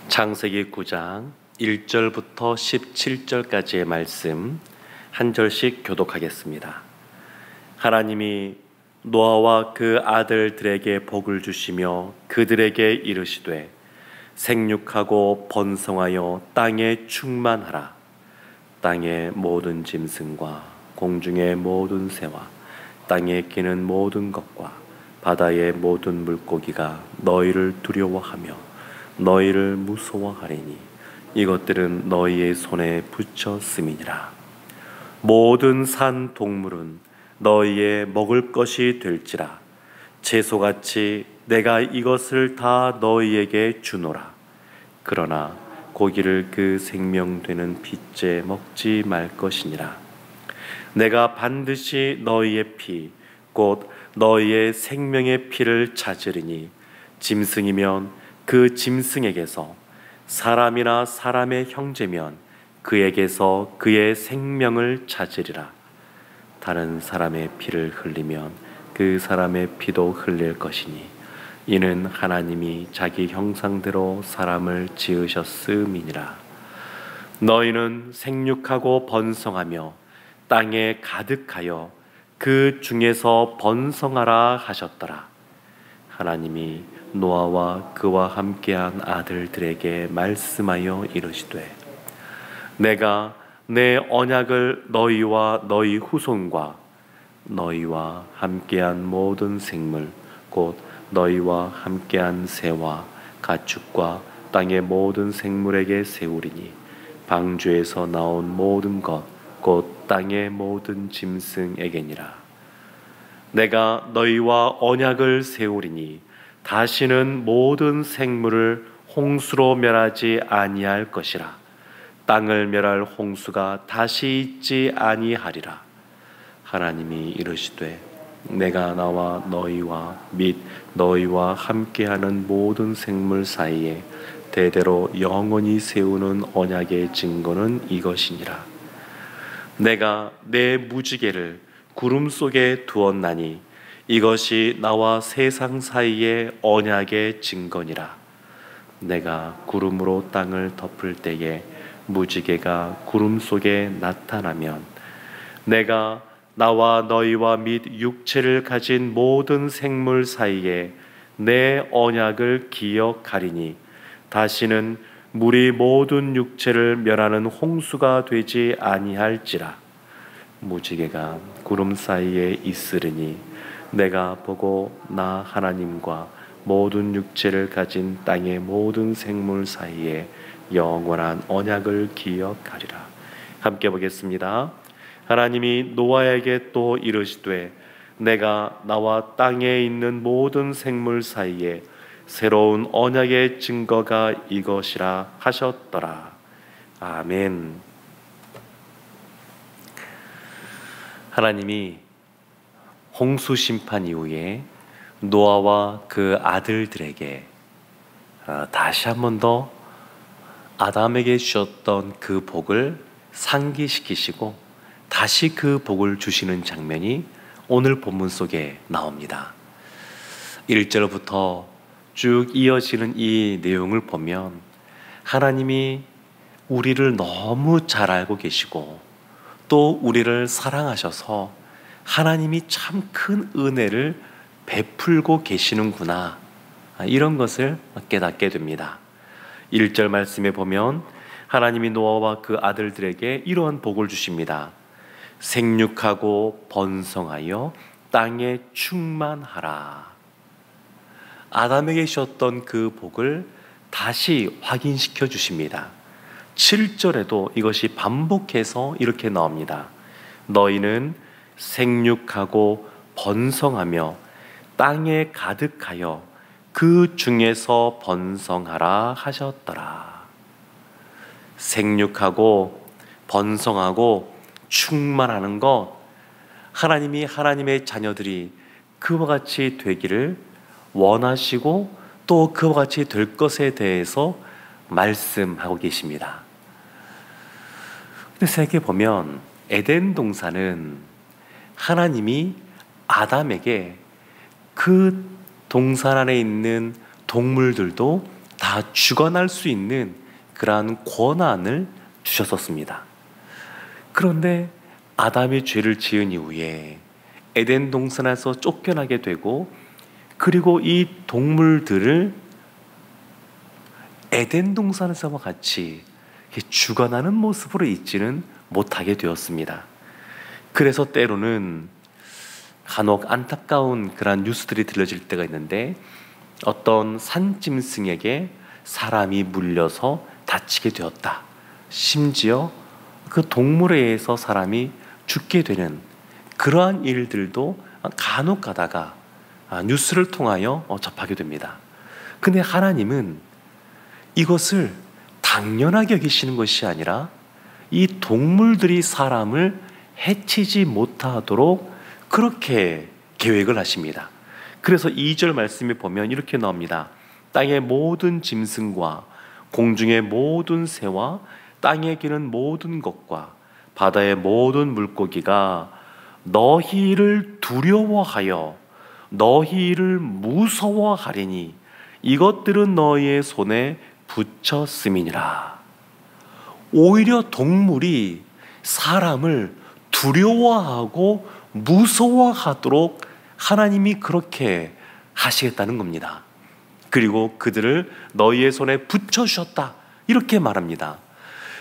창세기 9장 1절부터 17절까지의 말씀 한 절씩 교독하겠습니다. 하나님이 노아와 그 아들들에게 복을 주시며 그들에게 이르시되 생육하고 번성하여 땅에 충만하라. 땅의 모든 짐승과 공중의 모든 새와 땅에 기는 모든 것과 바다의 모든 물고기가 너희를 두려워하며 너희를 무서워하리니 이것들은 너희의 손에 붙였음이니라. 모든 산 동물은 너희의 먹을 것이 될지라. 채소같이 내가 이것을 다 너희에게 주노라. 그러나 고기를 그 생명되는 핏째 먹지 말 것이니라. 내가 반드시 너희의 피 곧 너희의 생명의 피를 찾으리니 짐승이면 그 짐승에게서, 사람이나 사람의 형제면 그에게서 그의 생명을 찾으리라. 다른 사람의 피를 흘리면 그 사람의 피도 흘릴 것이니 이는 하나님이 자기 형상대로 사람을 지으셨음이니라. 너희는 생육하고 번성하며 땅에 가득하여 그 중에서 번성하라 하셨더라. 하나님이 노아와 그와 함께한 아들들에게 말씀하여 이르시되 내가 내 언약을 너희와 너희 후손과 너희와 함께한 모든 생물 곧 너희와 함께한 새와 가축과 땅의 모든 생물에게 세우리니 방주에서 나온 모든 것 곧 땅의 모든 짐승에게니라. 내가 너희와 언약을 세우리니 다시는 모든 생물을 홍수로 멸하지 아니할 것이라. 땅을 멸할 홍수가 다시 있지 아니하리라. 하나님이 이르시되 내가 나와 너희와 및 너희와 함께하는 모든 생물 사이에 대대로 영원히 세우는 언약의 증거는 이것이니라. 내가 내 무지개를 구름 속에 두었나니 이것이 나와 세상 사이의 언약의 증거니라. 내가 구름으로 땅을 덮을 때에 무지개가 구름 속에 나타나면 내가 나와 너희와 및 육체를 가진 모든 생물 사이에 내 언약을 기억하리니 다시는 물이 모든 육체를 멸하는 홍수가 되지 아니할지라. 무지개가 구름 사이에 있으리니 내가 보고 나 하나님과 모든 육체를 가진 땅의 모든 생물 사이에 영원한 언약을 기억하리라. 함께 보겠습니다. 하나님이 노아에게 또 이르시되 내가 나와 땅에 있는 모든 생물 사이에 새로운 언약의 증거가 이것이라 하셨더라. 아멘. 하나님이 홍수 심판 이후에 노아와 그 아들들에게 다시 한 번 더 아담에게 주셨던 그 복을 상기시키시고 다시 그 복을 주시는 장면이 오늘 본문 속에 나옵니다. 1절부터 쭉 이어지는 이 내용을 보면 하나님이 우리를 너무 잘 알고 계시고 또 우리를 사랑하셔서 하나님이 참 큰 은혜를 베풀고 계시는구나, 이런 것을 깨닫게 됩니다. 1절 말씀에 보면 하나님이 노아와 그 아들들에게 이러한 복을 주십니다. 생육하고 번성하여 땅에 충만하라. 아담에게 주셨던 그 복을 다시 확인시켜 주십니다. 7절에도 이것이 반복해서 이렇게 나옵니다. 너희는 생육하고 번성하며 땅에 가득하여 그 중에서 번성하라 하셨더라. 생육하고 번성하고 충만하는 것, 하나님이 하나님의 자녀들이 그와 같이 되기를 원하시고 또 그와 같이 될 것에 대해서 말씀하고 계십니다. 근데 생각해 보면 에덴 동산은 하나님이 아담에게 그 동산 안에 있는 동물들도 다 죽어날 수 있는 그러한 권한을 주셨었습니다. 그런데 아담이 죄를 지은 이후에 에덴 동산에서 쫓겨나게 되고, 그리고 이 동물들을 에덴 동산에서와 같이 죽어나는 모습으로 있지는 못하게 되었습니다. 그래서 때로는 간혹 안타까운 그런 뉴스들이 들려질 때가 있는데, 어떤 산짐승에게 사람이 물려서 다치게 되었다, 심지어 그 동물에 의해서 사람이 죽게 되는 그러한 일들도 간혹 가다가 뉴스를 통하여 접하게 됩니다. 근데 하나님은 이것을 당연하게 여기시는 것이 아니라 이 동물들이 사람을 해치지 못하도록 그렇게 계획을 하십니다. 그래서 2절 말씀에 보면 이렇게 나옵니다. 땅의 모든 짐승과 공중의 모든 새와 땅에 기는 모든 것과 바다의 모든 물고기가 너희를 두려워하여 너희를 무서워하리니 이것들은 너희의 손에 붙였음이니라. 오히려 동물이 사람을 두려워하고 무서워하도록 하나님이 그렇게 하시겠다는 겁니다. 그리고 그들을 너희의 손에 붙여주셨다, 이렇게 말합니다.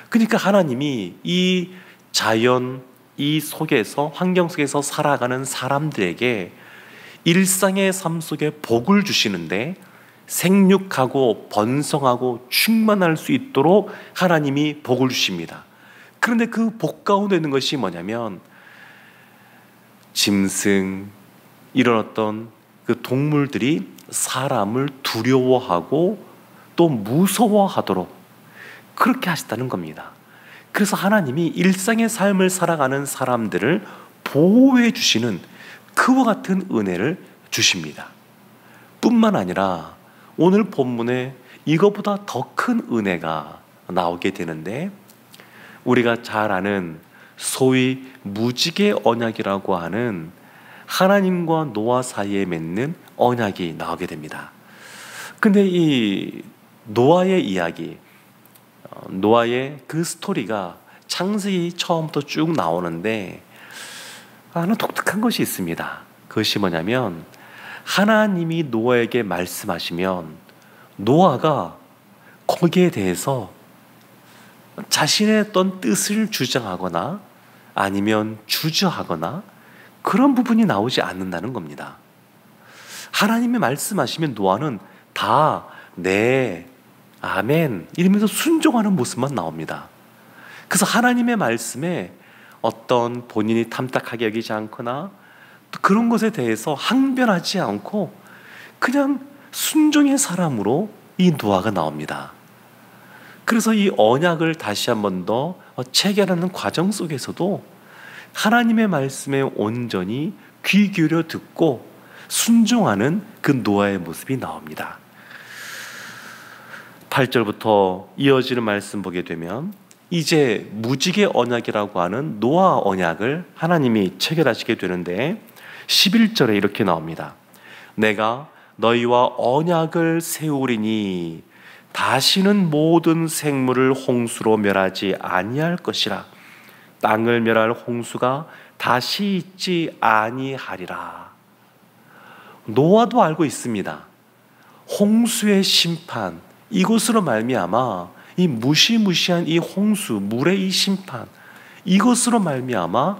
그러니까 하나님이 이 자연, 이 속에서, 환경 속에서 살아가는 사람들에게 일상의 삶 속에 복을 주시는데, 생육하고 번성하고 충만할 수 있도록 하나님이 복을 주십니다. 그런데 그 복 가운데 있는 것이 뭐냐면, 짐승, 이런 어떤 그 동물들이 사람을 두려워하고 또 무서워하도록 그렇게 하셨다는 겁니다. 그래서 하나님이 일상의 삶을 살아가는 사람들을 보호해 주시는 그와 같은 은혜를 주십니다. 뿐만 아니라 오늘 본문에 이것보다 더 큰 은혜가 나오게 되는데, 우리가 잘 아는 소위 무지개 언약이라고 하는 하나님과 노아 사이에 맺는 언약이 나오게 됩니다. 근데 이 노아의 이야기, 노아의 그 스토리가 창세기 처음부터 쭉 나오는데 하나 독특한 것이 있습니다. 그것이 뭐냐면, 하나님이 노아에게 말씀하시면 노아가 거기에 대해서 자신의 어떤 뜻을 주장하거나 아니면 주저하거나 그런 부분이 나오지 않는다는 겁니다. 하나님이 말씀하시면 노아는 다 네, 아멘 이러면서 순종하는 모습만 나옵니다. 그래서 하나님의 말씀에 어떤 본인이 탐탁하게 여기지 않거나 또 그런 것에 대해서 항변하지 않고 그냥 순종의 사람으로 이 노아가 나옵니다. 그래서 이 언약을 다시 한 번 더 체결하는 과정 속에서도 하나님의 말씀에 온전히 귀 기울여 듣고 순종하는 그 노아의 모습이 나옵니다. 8절부터 이어지는 말씀 보게 되면, 이제 무지개 언약이라고 하는 노아 언약을 하나님이 체결하시게 되는데 11절에 이렇게 나옵니다. 내가 너희와 언약을 세우리니 다시는 모든 생물을 홍수로 멸하지 아니할 것이라. 땅을 멸할 홍수가 다시 있지 아니하리라. 노아도 알고 있습니다. 홍수의 심판, 이것으로 말미암아 이 무시무시한 이 홍수, 물의 이 심판, 이것으로 말미암아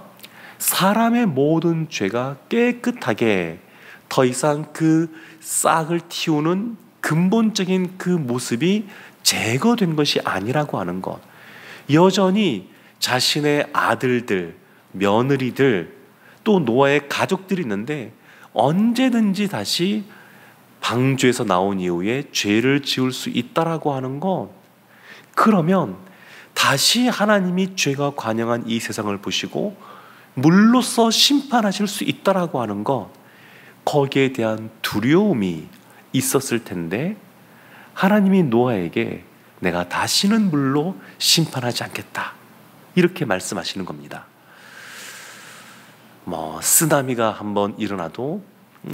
사람의 모든 죄가 깨끗하게 더 이상 그 싹을 틔우는 근본적인 그 모습이 제거된 것이 아니라고 하는 것, 여전히 자신의 아들들, 며느리들, 또 노아의 가족들이 있는데 언제든지 다시 방주에서 나온 이후에 죄를 지을 수 있다라고 하는 것, 그러면 다시 하나님이 죄가 관영한 이 세상을 보시고 물로써 심판하실 수 있다라고 하는 것, 거기에 대한 두려움이 있었을 텐데 하나님이 노아에게 내가 다시는 물로 심판하지 않겠다, 이렇게 말씀하시는 겁니다. 쓰나미가 한번 일어나도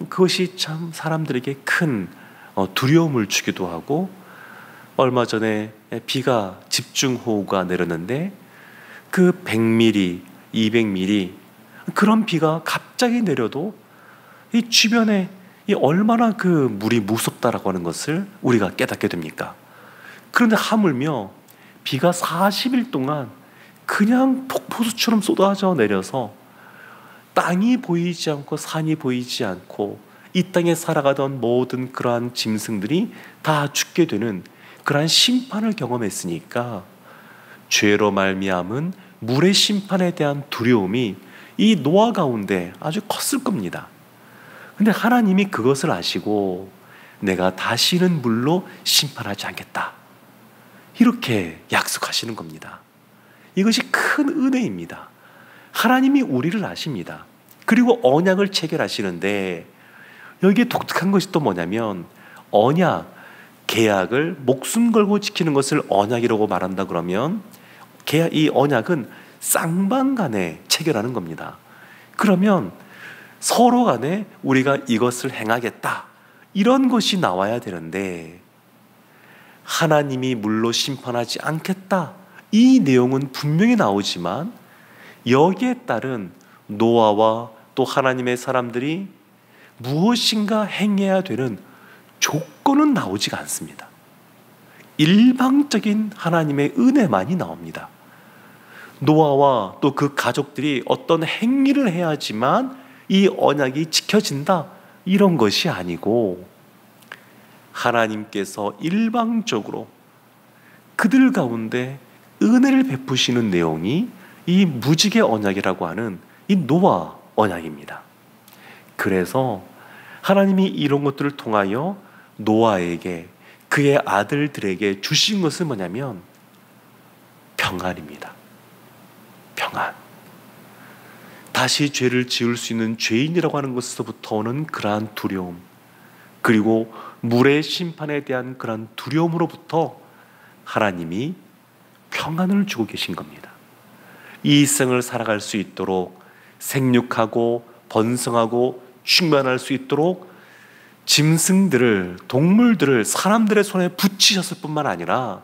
그것이 참 사람들에게 큰 두려움을 주기도 하고 얼마 전에 비가 집중호우가 내렸는데 그 100mm, 200mm 그런 비가 갑자기 내려도 이 주변에 이 얼마나 그 물이 무섭다라고 하는 것을 우리가 깨닫게 됩니까? 그런데 하물며 비가 40일 동안 그냥 폭포수처럼 쏟아져 내려서 땅이 보이지 않고 산이 보이지 않고 이 땅에 살아가던 모든 그러한 짐승들이 다 죽게 되는 그러한 심판을 경험했으니까 죄로 말미암은 물의 심판에 대한 두려움이 이 노아 가운데 아주 컸을 겁니다. 근데 하나님이 그것을 아시고 내가 다시는 물로 심판하지 않겠다, 이렇게 약속하시는 겁니다. 이것이 큰 은혜입니다. 하나님이 우리를 아십니다. 그리고 언약을 체결하시는데 여기에 독특한 것이 또 뭐냐면 언약, 계약을 목숨 걸고 지키는 것을 언약이라고 말한다 그러면 이 언약은 쌍방간에 체결하는 겁니다. 그러면 서로 간에 우리가 이것을 행하겠다, 이런 것이 나와야 되는데 하나님이 물로 심판하지 않겠다, 이 내용은 분명히 나오지만 여기에 따른 노아와 또 하나님의 사람들이 무엇인가 행해야 되는 조건은 나오지가 않습니다. 일방적인 하나님의 은혜만이 나옵니다. 노아와 또 그 가족들이 어떤 행위를 해야지만 이 언약이 지켜진다, 이런 것이 아니고 하나님께서 일방적으로 그들 가운데 은혜를 베푸시는 내용이 이 무지개 언약이라고 하는 이 노아 언약입니다. 그래서 하나님이 이런 것들을 통하여 노아에게 그의 아들들에게 주신 것은 뭐냐면 평안입니다. 평안. 다시 죄를 지을 수 있는 죄인이라고 하는 것에서부터 오는 그러한 두려움, 그리고 물의 심판에 대한 그러한 두려움으로부터 하나님이 평안을 주고 계신 겁니다. 이 생을 살아갈 수 있도록 생육하고 번성하고 충만할 수 있도록 짐승들을, 동물들을 사람들의 손에 붙이셨을 뿐만 아니라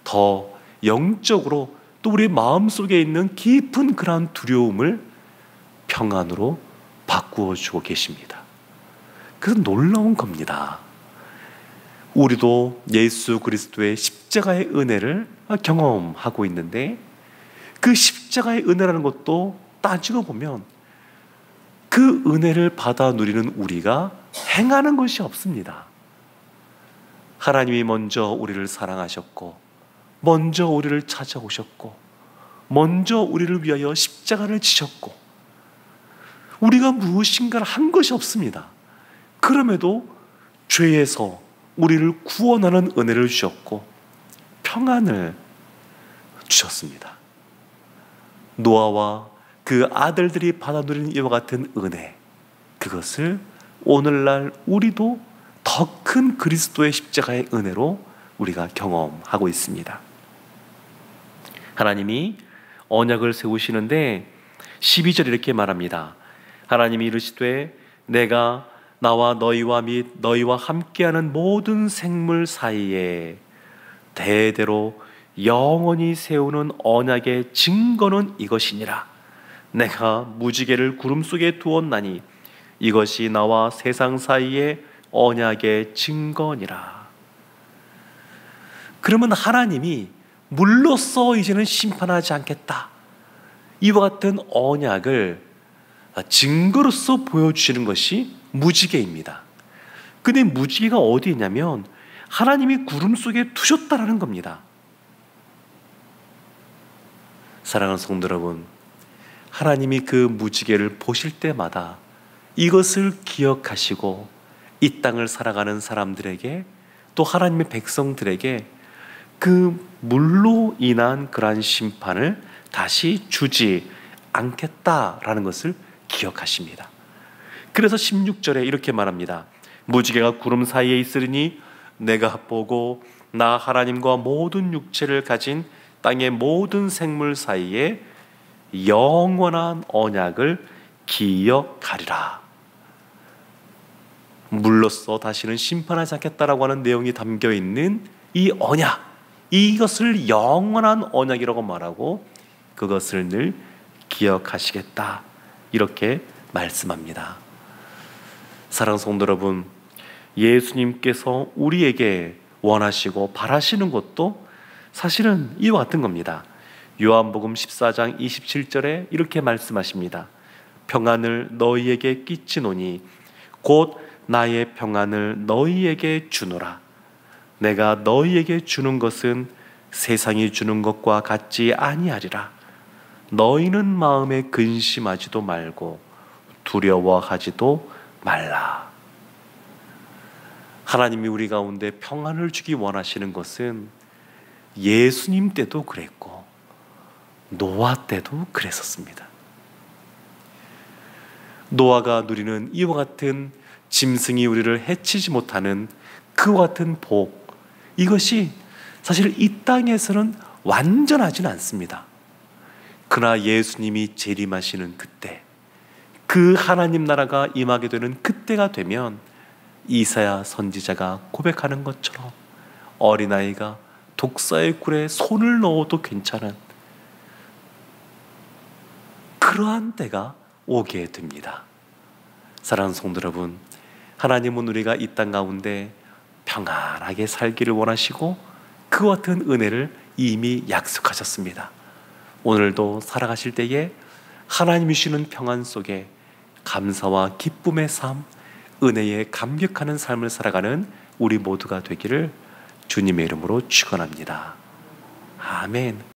더 영적으로 또 우리 마음속에 있는 깊은 그러한 두려움을 평안으로 바꾸어 주고 계십니다. 그래서 놀라운 겁니다. 우리도 예수 그리스도의 십자가의 은혜를 경험하고 있는데 그 십자가의 은혜라는 것도 따지고 보면 그 은혜를 받아 누리는 우리가 행하는 것이 없습니다. 하나님이 먼저 우리를 사랑하셨고, 먼저 우리를 찾아오셨고, 먼저 우리를 위하여 십자가를 지셨고, 우리가 무엇인가를 한 것이 없습니다. 그럼에도 죄에서 우리를 구원하는 은혜를 주셨고 평안을 주셨습니다. 노아와 그 아들들이 받아 누리는 이와 같은 은혜, 그것을 오늘날 우리도 더 큰 그리스도의 십자가의 은혜로 우리가 경험하고 있습니다. 하나님이 언약을 세우시는데 12절 이렇게 말합니다. 하나님이 이르시되 내가 나와 너희와 및 너희와 함께하는 모든 생물 사이에 대대로 영원히 세우는 언약의 증거는 이것이니라. 내가 무지개를 구름 속에 두었나니 이것이 나와 세상 사이에 언약의 증거니라. 그러면 하나님이 물로써 이제는 심판하지 않겠다, 이와 같은 언약을 증거로서 보여주시는 것이 무지개입니다. 근데 무지개가 어디 있냐면 하나님이 구름 속에 두셨다라는 겁니다. 사랑하는 성도 여러분, 하나님이 그 무지개를 보실 때마다 이것을 기억하시고 이 땅을 살아가는 사람들에게 또 하나님의 백성들에게 그 물로 인한 그러한 심판을 다시 주지 않겠다라는 것을 기억하십니다. 그래서 16절에 이렇게 말합니다. 무지개가 구름 사이에 있으리니 내가 보고 나 하나님과 모든 육체를 가진 땅의 모든 생물 사이에 영원한 언약을 기억하리라. 물로써 다시는 심판하지 않겠다라고 하는 내용이 담겨 있는 이 언약, 이것을 영원한 언약이라고 말하고 그것을 늘 기억하시겠다, 이렇게 말씀합니다. 사랑하는 성도 여러분, 예수님께서 우리에게 원하시고 바라시는 것도 사실은 이와 같은 겁니다. 요한복음 14장 27절에 이렇게 말씀하십니다. 평안을 너희에게 끼치노니 곧 나의 평안을 너희에게 주노라. 내가 너희에게 주는 것은 세상이 주는 것과 같지 아니하리라. 너희는 마음에 근심하지도 말고 두려워하지도 말라. 하나님이 우리 가운데 평안을 주기 원하시는 것은 예수님 때도 그랬고 노아 때도 그랬었습니다. 노아가 누리는 이와 같은 짐승이 우리를 해치지 못하는 그와 같은 복, 이것이 사실 이 땅에서는 완전하진 않습니다. 그러나 예수님이 재림하시는 그때, 그 하나님 나라가 임하게 되는 그때가 되면 이사야 선지자가 고백하는 것처럼 어린아이가 독사의 굴에 손을 넣어도 괜찮은 그러한 때가 오게 됩니다. 사랑하는 성도 여러분, 하나님은 우리가 이 땅 가운데 평안하게 살기를 원하시고 그 같은 은혜를 이미 약속하셨습니다. 오늘도 살아가실 때에 하나님이 주시는 평안 속에 감사와 기쁨의 삶, 은혜에 감격하는 삶을 살아가는 우리 모두가 되기를 주님의 이름으로 축원합니다. 아멘.